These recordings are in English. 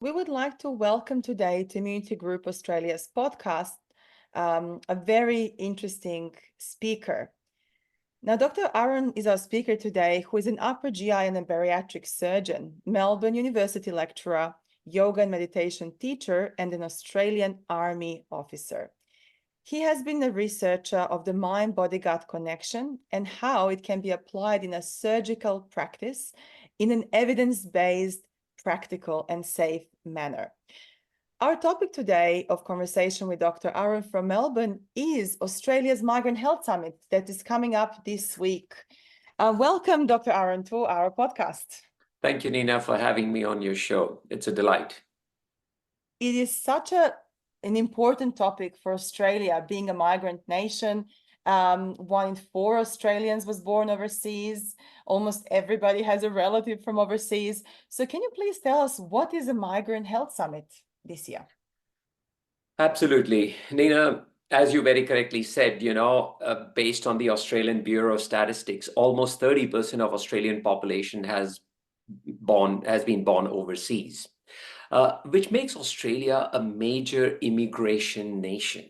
We would like to welcome today to Immunity Group Australia's podcast a very interesting speaker. Now, Dr. Arun is our speaker today, who is an upper GI and a bariatric surgeon, Melbourne University lecturer, yoga and meditation teacher, and an Australian Army officer. He has been a researcher of the mind-body-gut connection and how it can be applied in a surgical practice in an evidence-based, practical, and safe manner. Our topic today of conversation with Dr. Arun from Melbourne is Australia's Migrant Health Summit that is coming up this week. Welcome, Dr. Arun, to our podcast. Thank you, Nina, for having me on your show. It's a delight. It is such an important topic for Australia, being a migrant nation. 1 in 4 Australians was born overseas. Almost everybody has a relative from overseas. So can you please tell us, what is a Migrant Health Summit this year? Absolutely. Nina, as you very correctly said, based on the Australian Bureau of Statistics, almost 30% of Australian population has been born overseas, which makes Australia a major immigration nation.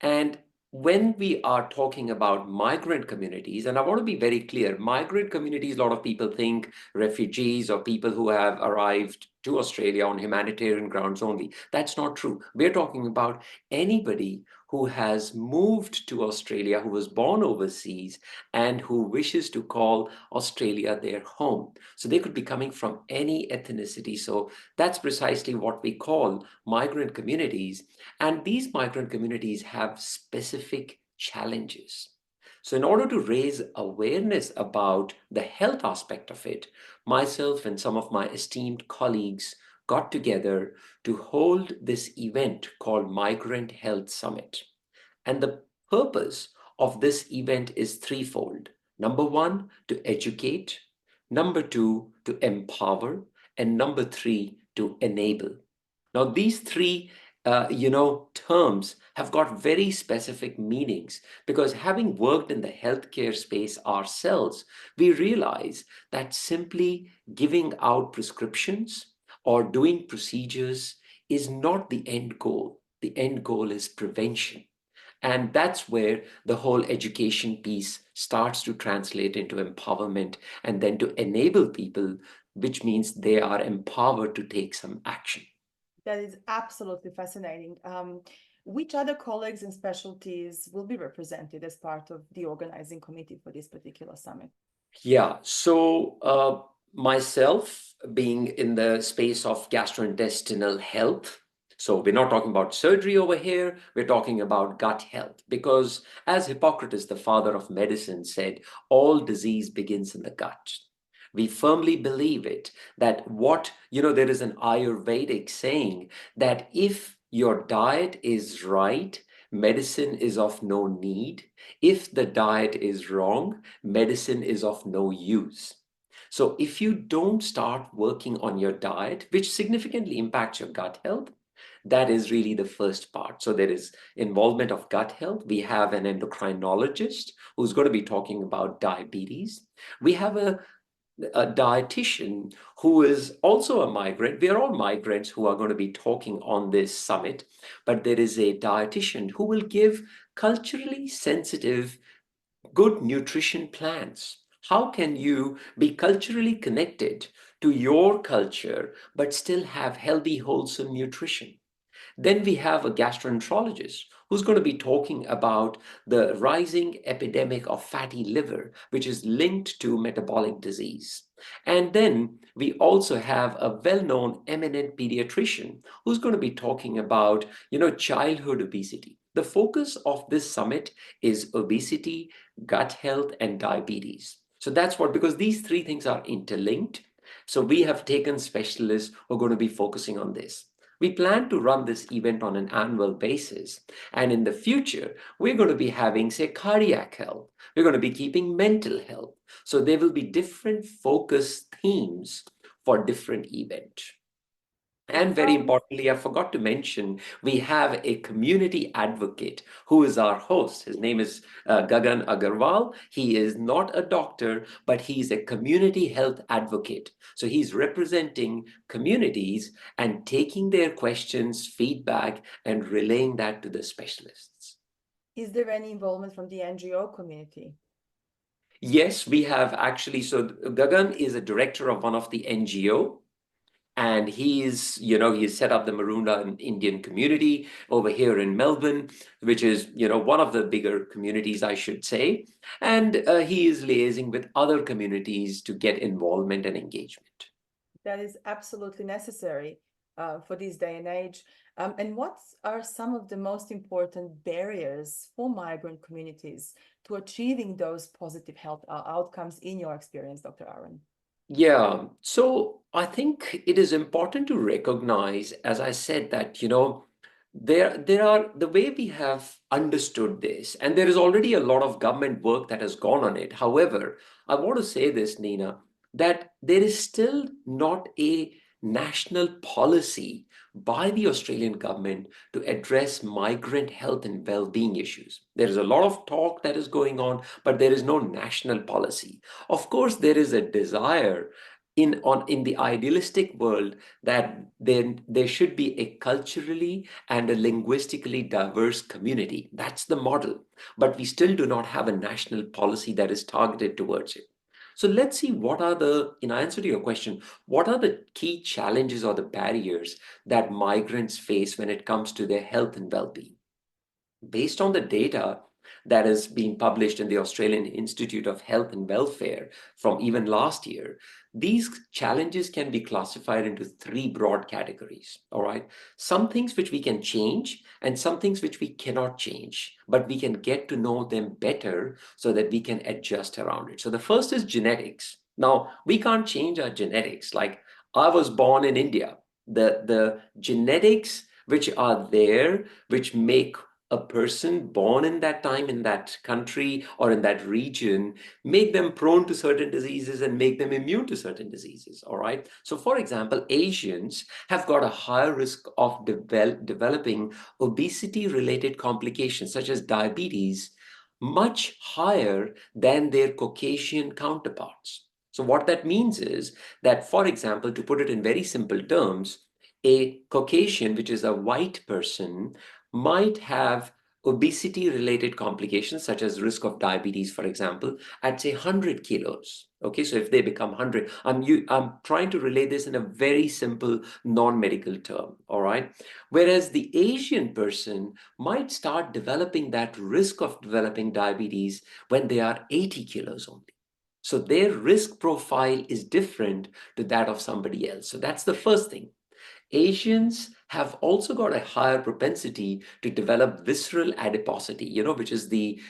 And when we are talking about migrant communities, and I want to be very clear, migrant communities, a lot of people think refugees or people who have arrived to Australia on humanitarian grounds only. That's not true. We're talking about anybody who has moved to Australia, who was born overseas, and who wishes to call Australia their home. So they could be coming from any ethnicity. So that's precisely what we call migrant communities. And these migrant communities have specific challenges. So in order to raise awareness about the health aspect of it, myself and some of my esteemed colleagues got together to hold this event called Migrant Health Summit. And the purpose of this event is threefold. Number one, to educate. Number two, to empower. And number three, to enable. Now, these three terms have got very specific meanings, because having worked in the healthcare space ourselves, we realize that simply giving out prescriptions or doing procedures is not the end goal. The end goal is prevention. And that's where the whole education piece starts to translate into empowerment and then to enable people, which means they are empowered to take some action. That is absolutely fascinating. Which other colleagues and specialties will be represented as part of the organizing committee for this particular summit? Yeah, so myself being in the space of gastrointestinal health, so we're not talking about surgery over here, we're talking about gut health, because as Hippocrates, the father of medicine, said, all disease begins in the gut. We firmly believe it, that there is an Ayurvedic saying that if your diet is right, medicine is of no need. If the diet is wrong, medicine is of no use. So if you don't start working on your diet, which significantly impacts your gut health, that is really the first part. So there is involvement of gut health. We have an endocrinologist who's going to be talking about diabetes. We have a dietitian who is also a migrant. We are all migrants who are going to be talking on this summit, but there is a dietitian who will give culturally sensitive, good nutrition plans. How can you be culturally connected to your culture, but still have healthy, wholesome nutrition? Then we have a gastroenterologist who's going to be talking about the rising epidemic of fatty liver, which is linked to metabolic disease. And then we also have a well-known eminent pediatrician who's going to be talking about, childhood obesity. The focus of this summit is obesity, gut health, and diabetes. So that's because these three things are interlinked. So we have taken specialists who are going to be focusing on this. We plan to run this event on an annual basis. And in the future, we're going to be having, say, cardiac health. We're going to be keeping mental health. So there will be different focus themes for different events. And very Sounds importantly, I forgot to mention, we have a community advocate who is our host. His name is Gagan Agarwal. He is not a doctor, but he's a community health advocate. So he's representing communities and taking their questions, feedback, and relaying that to the specialists. Is there any involvement from the NGO community? Yes, we have actually. So Gagan is a director of one of the NGO. And he's set up the Marunda Indian community over here in Melbourne, which is, one of the bigger communities, I should say. And he is liaising with other communities to get involvement and engagement. That is absolutely necessary for this day and age. And what are some of the most important barriers for migrant communities to achieving those positive health outcomes in your experience, Dr. Arun? Yeah, so I think it is important to recognize, as I said, that there are the way we have understood this, and there is already a lot of government work that has gone on it. However, I want to say this, Nina, that there is still not a national policy by the Australian government to address migrant health and well-being issues. There is a lot of talk that is going on, but there is no national policy. Of course, there is a desire in the idealistic world that then there should be a culturally and a linguistically diverse community. That's the model. But we still do not have a national policy that is targeted towards it. So let's see in answer to your question, what are the key challenges or the barriers that migrants face when it comes to their health and well-being? Based on the data that has been published in the Australian Institute of Health and Welfare from even last year, these challenges can be classified into three broad categories. All right. Some things which we can change and some things which we cannot change, but we can get to know them better so that we can adjust around it. So the first is genetics. Now, we can't change our genetics. Like, I was born in India. The genetics which are there, which make a person born in that time, in that country, or in that region, make them prone to certain diseases and make them immune to certain diseases. All right. So, for example, Asians have got a higher risk of developing obesity related complications, such as diabetes, much higher than their Caucasian counterparts. So, what that means is that, for example, to put it in very simple terms, a Caucasian, which is a white person, might have obesity related complications such as risk of diabetes, for example, at say 100 kilos. Okay, so if they become 100, I'm trying to relay this in a very simple non-medical term. All right, whereas the Asian person might start developing that risk of developing diabetes when they are 80 kilos only. So their risk profile is different to that of somebody else. So that's the first thing. Asians have also got a higher propensity to develop visceral adiposity, which is the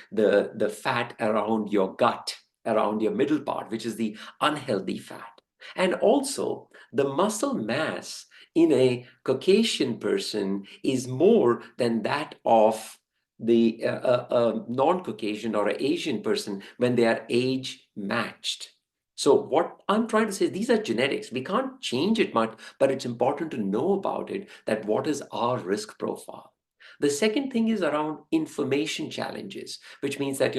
fat around your gut, around your middle part, which is the unhealthy fat. And also, the muscle mass in a Caucasian person is more than that of the non-Caucasian or an Asian person when they are age matched. So what I'm trying to say, these are genetics. We can't change it much, but it's important to know about it, that what is our risk profile. The second thing is around information challenges, which means that,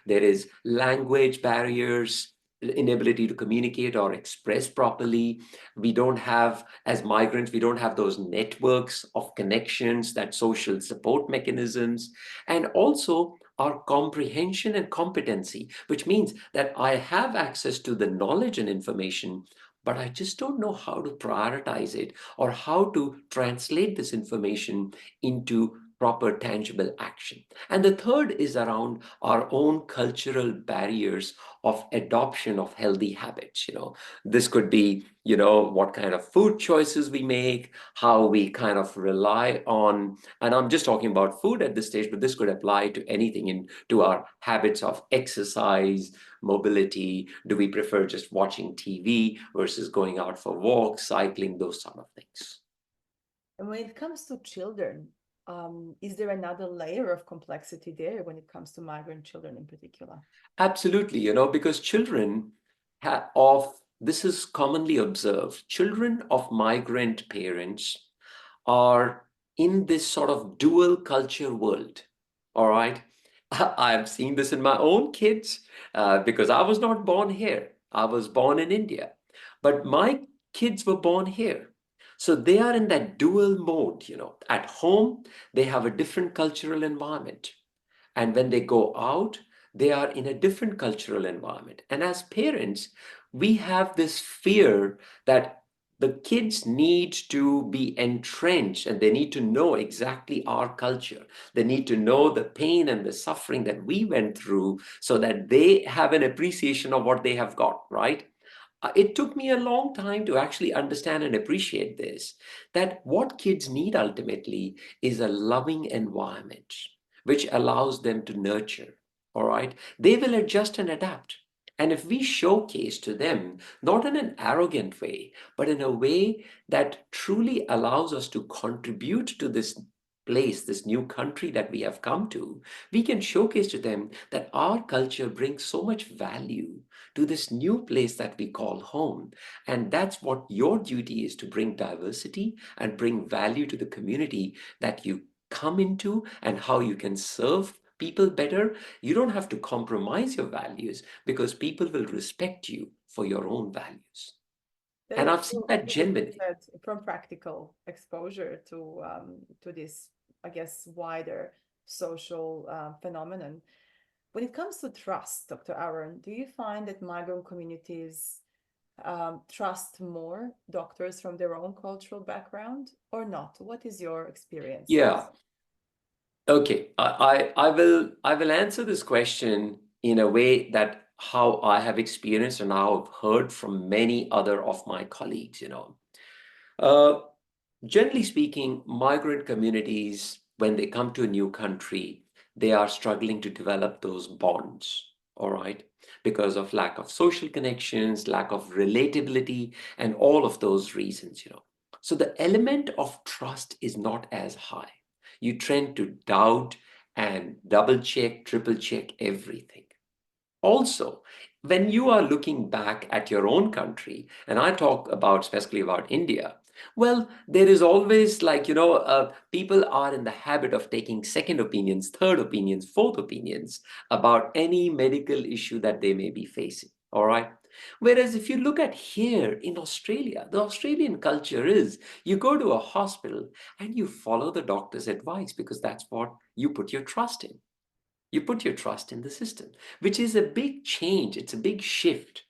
there is language barriers, inability to communicate or express properly. We don't have, as migrants, we don't have those networks of connections, that social support mechanisms, and also our comprehension and competency, which means that I have access to the knowledge and information, but I just don't know how to prioritize it or how to translate this information into proper tangible action. And the third is around our own cultural barriers of adoption of healthy habits. This could be, what kind of food choices we make, how we kind of rely on, and I'm just talking about food at this stage, but this could apply to anything, to our habits of exercise, mobility. Do we prefer just watching TV versus going out for walks, cycling, those sort of things? And when it comes to children, is there another layer of complexity there when it comes to migrant children in particular? Absolutely, because children of this is commonly observed. Children of migrant parents are in this sort of dual culture world. All right. I've seen this in my own kids because I was not born here. I was born in India, but my kids were born here. So they are in that dual mode, At home, they have a different cultural environment. And when they go out, they are in a different cultural environment. And as parents, we have this fear that the kids need to be entrenched and they need to know exactly our culture. They need to know the pain and the suffering that we went through so that they have an appreciation of what they have got, right? It took me a long time to actually understand and appreciate this, that what kids need ultimately is a loving environment which allows them to nurture. All right. They will adjust and adapt. And if we showcase to them, not in an arrogant way, but in a way that truly allows us to contribute to this place, this new country that we have come to, we can showcase to them that our culture brings so much value to this new place that we call home. And that's what your duty is, to bring diversity and bring value to the community that you come into and how you can serve people better. You don't have to compromise your values because people will respect you for your own values. That And is I've seen so that beautifully genuinely. said, from practical exposure to this, I guess, wider social phenomenon. When it comes to trust, Dr. Aaron, do you find that migrant communities trust more doctors from their own cultural background or not? What is your experience in Yeah. this? Okay. I will answer this question in a way that how I have experienced and how I've heard from many other of my colleagues. Uh, Generally speaking, migrant communities, when they come to a new country, they are struggling to develop those bonds, all right, because of lack of social connections, lack of relatability, and all of those reasons. So the element of trust is not as high. You tend to doubt and double check, triple check everything. Also, when you are looking back at your own country, and I talk about specifically about India, well, there is always people are in the habit of taking second opinions, third opinions, fourth opinions about any medical issue that they may be facing. All right. Whereas if you look at here in Australia, the Australian culture is you go to a hospital and you follow the doctor's advice because that's what you put your trust in. You put your trust in the system, which is a big change. It's a big shift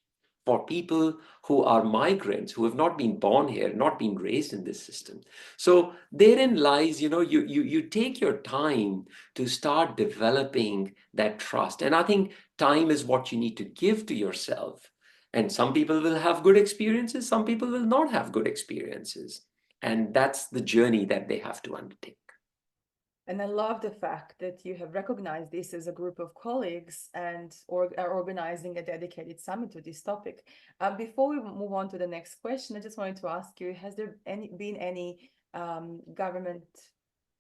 for people who are migrants, who have not been born here, not been raised in this system. So therein lies, you take your time to start developing that trust. And I think time is what you need to give to yourself. And some people will have good experiences, some people will not have good experiences. And that's the journey that they have to undertake. And I love the fact that you have recognized this as a group of colleagues and or are organizing a dedicated summit to this topic. Before we move on to the next question, I just wanted to ask you, has there been any government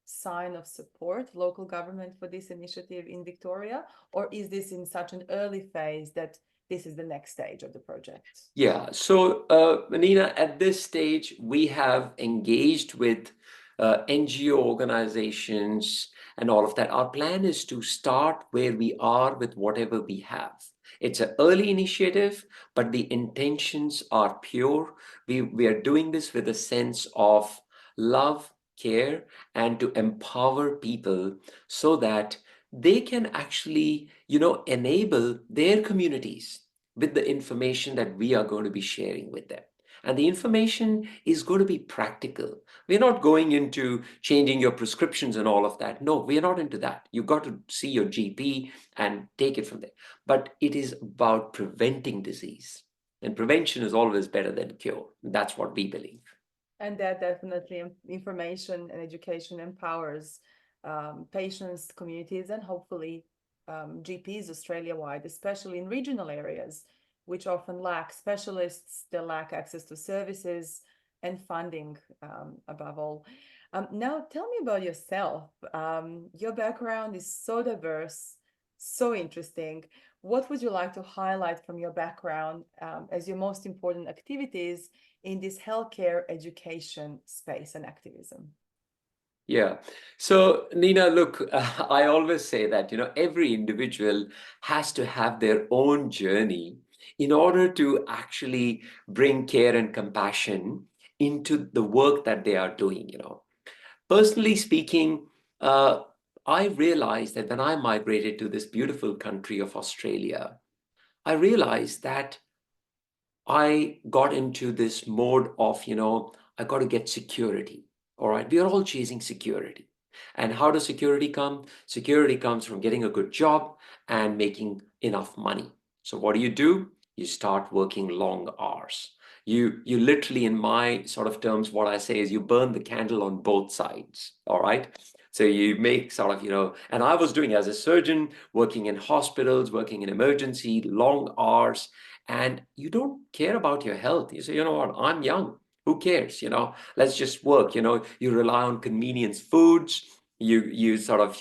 sign of support, local government, for this initiative in Victoria? Or is this in such an early phase that this is the next stage of the project? Yeah, so Nina, at this stage, we have engaged with NGO organizations and all of that. Our plan is to start where we are with whatever we have. It's an early initiative, but the intentions are pure. We are doing this with a sense of love, care, and to empower people so that they can actually, enable their communities with the information that we are going to be sharing with them. And the information is going to be practical. We're not going into changing your prescriptions and all of that. No, we're not into that. You've got to see your GP and take it from there. But it is about preventing disease. And prevention is always better than cure. That's what we believe. And that definitely information and education empowers patients, communities, and hopefully GPs Australia-wide, especially in regional areas, which often lack specialists, they lack access to services and funding above all. Now, tell me about yourself. Your background is so diverse. So interesting. What would you like to highlight from your background as your most important activities in this healthcare education space and activism? Yeah. So, Nina, look, I always say that, every individual has to have their own journey in order to actually bring care and compassion into the work that they are doing. Personally speaking, I realized that when I migrated to this beautiful country of Australia, I realized that I got into this mode of, I got to get security. All right. We are all chasing security. And how does security come? Security comes from getting a good job and making enough money. So what do? You start working long hours. You literally, in my sort of terms, what I say is you burn the candle on both sides. All right. So you make sort of, and I was doing as a surgeon, working in hospitals, working in emergency, long hours, and you don't care about your health. You say, you know what, I'm young. Who cares? Let's just work. You rely on convenience foods. You sort of,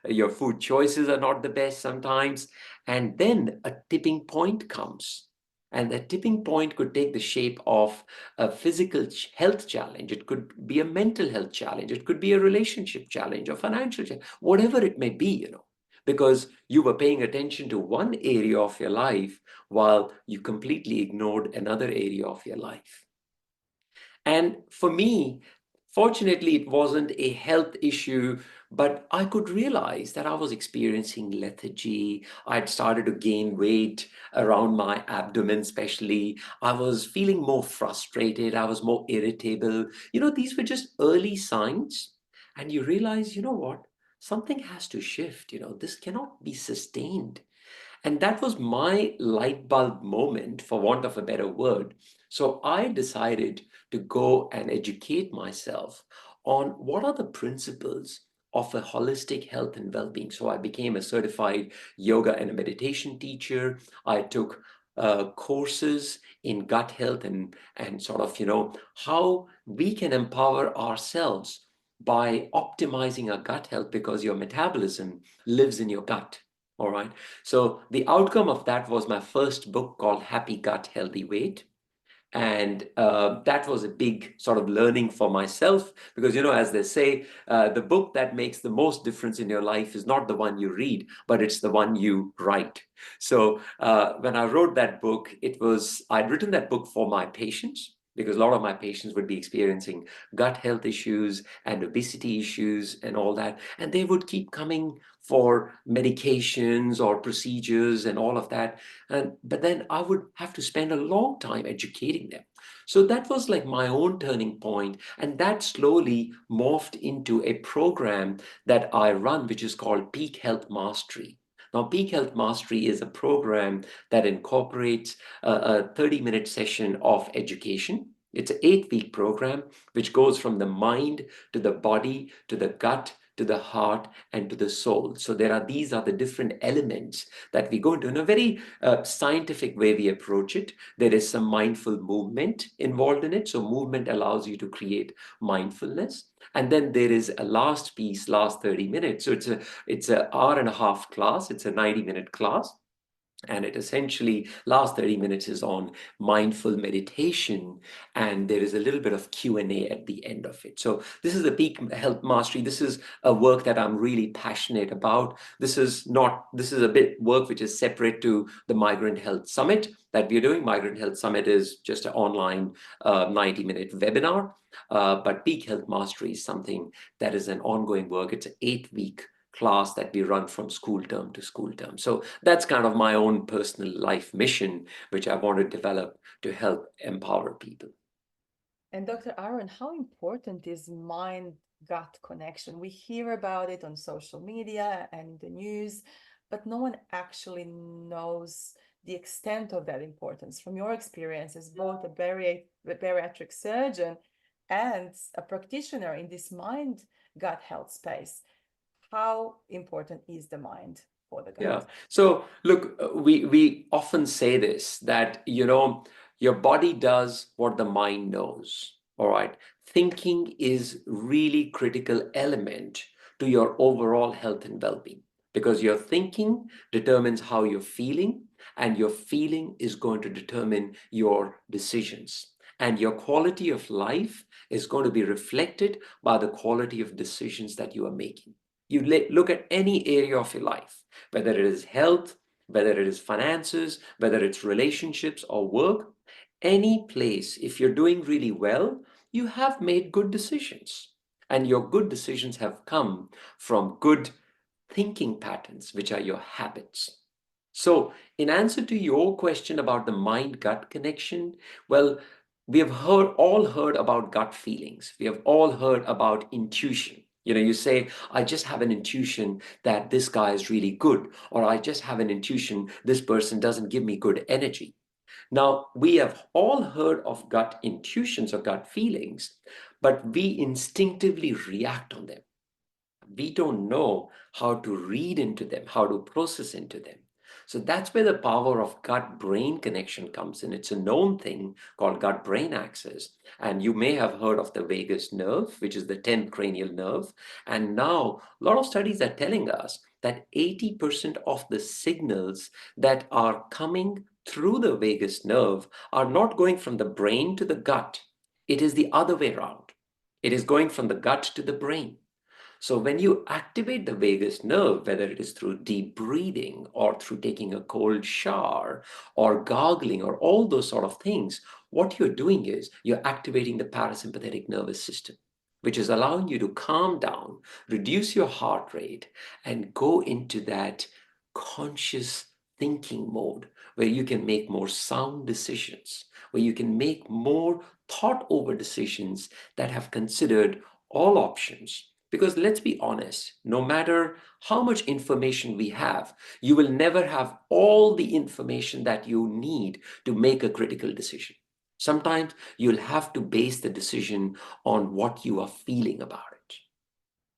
your food choices are not the best sometimes. And then a tipping point comes. And that tipping point could take the shape of a physical health challenge. It could be a mental health challenge. It could be a relationship challenge or financial challenge, whatever it may be. Because you were paying attention to one area of your life while you completely ignored another area of your life. And for me, fortunately, it wasn't a health issue, but I could realize that I was experiencing lethargy. I'd started to gain weight around my abdomen, especially. I was feeling more frustrated. I was more irritable. These were just early signs. And you realize, you know what? Something has to shift. This cannot be sustained. And that was my light bulb moment, for want of a better word. So I decided to go and educate myself on what are the principles of a holistic health and well-being. So I became a certified yoga and meditation teacher. I took courses in gut health and sort of, how we can empower ourselves by optimizing our gut health, because your metabolism lives in your gut. All right. So the outcome of that was my first book called Happy Gut, Healthy Weight. And that was a big sort of learning for myself because, as they say, the book that makes the most difference in your life is not the one you read, but it's the one you write. So when I wrote that book, I'd written that book for my patients, because a lot of my patients would be experiencing gut health issues and obesity issues and all that. And they would keep coming for medications or procedures and all of that. But then I would have to spend a long time educating them. So that was like my own turning point. And that slowly morphed into a program that I run, which is called Peak Health Mastery. Now, Peak Health Mastery is a program that incorporates a 30-minute session of education. It's an 8-week program which goes from the mind to the body to the gut to the heart and to the soul. So these are the different elements that we go into. In a very scientific way we approach it. There is some mindful movement involved in it. So movement allows you to create mindfulness. And then there is a last piece, last 30 minutes. So it's an hour and a half class. It's a 90-minute class. And it essentially, last 30 minutes is on mindful meditation, and there is a little bit of Q&A at the end of it. So this is the Peak Health Mastery. This is a work that I'm really passionate about. This is a bit work which is separate to the Migrant Health Summit that we're doing. Migrant Health Summit is just an online 90-minute webinar. But Peak Health Mastery is something that is an ongoing work. It's an 8-week class that we run from school term to school term. So that's kind of my own personal life mission, which I want to develop to help empower people. And Dr. Arun, how important is mind-gut connection? We hear about it on social media and in the news, but no one actually knows the extent of that importance. From your experience as both a bariatric surgeon and a practitioner in this mind-gut health space, how important is the mind for the Yeah. gut? So look, we often say this, that your body does what the mind knows. All right. Thinking is really critical element to your overall health and well-being. because your thinking determines how you're feeling, and your feeling is going to determine your decisions. And your quality of life is going to be reflected by the quality of decisions that you are making. You look at any area of your life, whether it is health, whether it is finances, whether it's relationships or work, any place, if you're doing really well, you have made good decisions. And your good decisions have come from good thinking patterns, which are your habits. So, in answer to your question about the mind gut connection, well, we have all heard about gut feelings. We have all heard about intuition. You say, I just have an intuition that this guy is really good, or I just have an intuition this person doesn't give me good energy. Now, we have all heard of gut intuitions or gut feelings, but we instinctively react on them. We don't know how to read into them, how to process into them. So that's where the power of gut-brain connection comes in. It's a known thing called gut-brain axis. And you may have heard of the vagus nerve, which is the 10th cranial nerve. And now a lot of studies are telling us that 80% of the signals that are coming through the vagus nerve are not going from the brain to the gut. It is the other way around. It is going from the gut to the brain. So when you activate the vagus nerve, whether it is through deep breathing or through taking a cold shower or gargling or all those sort of things, what you're doing is you're activating the parasympathetic nervous system, which is allowing you to calm down, reduce your heart rate, and go into that conscious thinking mode where you can make more sound decisions, where you can make more thought over decisions that have considered all options. Because let's be honest, no matter how much information we have, you will never have all the information that you need to make a critical decision. Sometimes you'll have to base the decision on what you are feeling about it,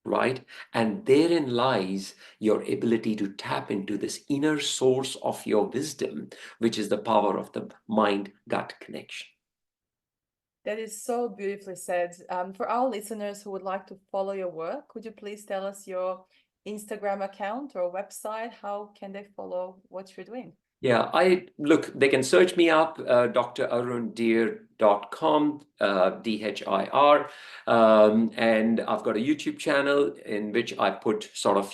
right? And therein lies your ability to tap into this inner source of your wisdom, which is the power of the mind-gut connection. That is so beautifully said. For our listeners who would like to follow your work, could you please tell us your Instagram account or website? How can they follow what you're doing? Yeah, they can search me up, drarundhir.com, DHIR. And I've got a YouTube channel in which I put sort of,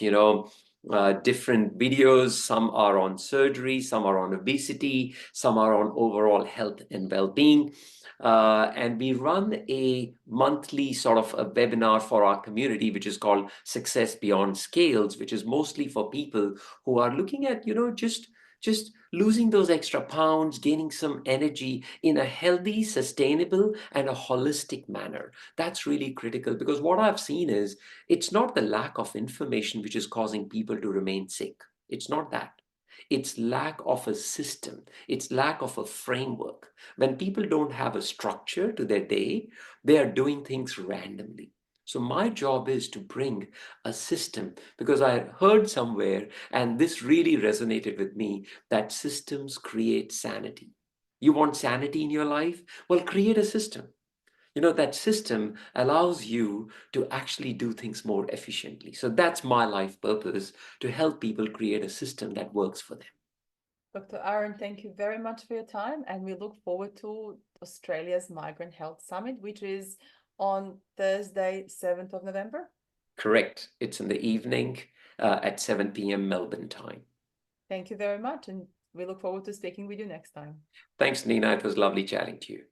different videos. Some are on surgery, some are on obesity, some are on overall health and well-being. And we run a monthly sort of a webinar for our community, which is called Success Beyond Scales, which is mostly for people who are looking at, just losing those extra pounds, gaining some energy in a healthy, sustainable, and a holistic manner. That's really critical, because what I've seen is it's not the lack of information which is causing people to remain sick. It's not that. It's lack of a system. It's lack of a framework. When people don't have a structure to their day, they are doing things randomly. So my job is to bring a system, because I heard somewhere, and this really resonated with me, that systems create sanity. You want sanity in your life? Well, create a system. That system allows you to actually do things more efficiently. So that's my life purpose, to help people create a system that works for them. Dr. Arun, thank you very much for your time, and we look forward to Australia's Migrant Health Summit, which is on Thursday, 7th of November. Correct. It's in the evening at 7 p.m. Melbourne time. Thank you very much, and we look forward to speaking with you next time. Thanks, Nina. It was lovely chatting to you.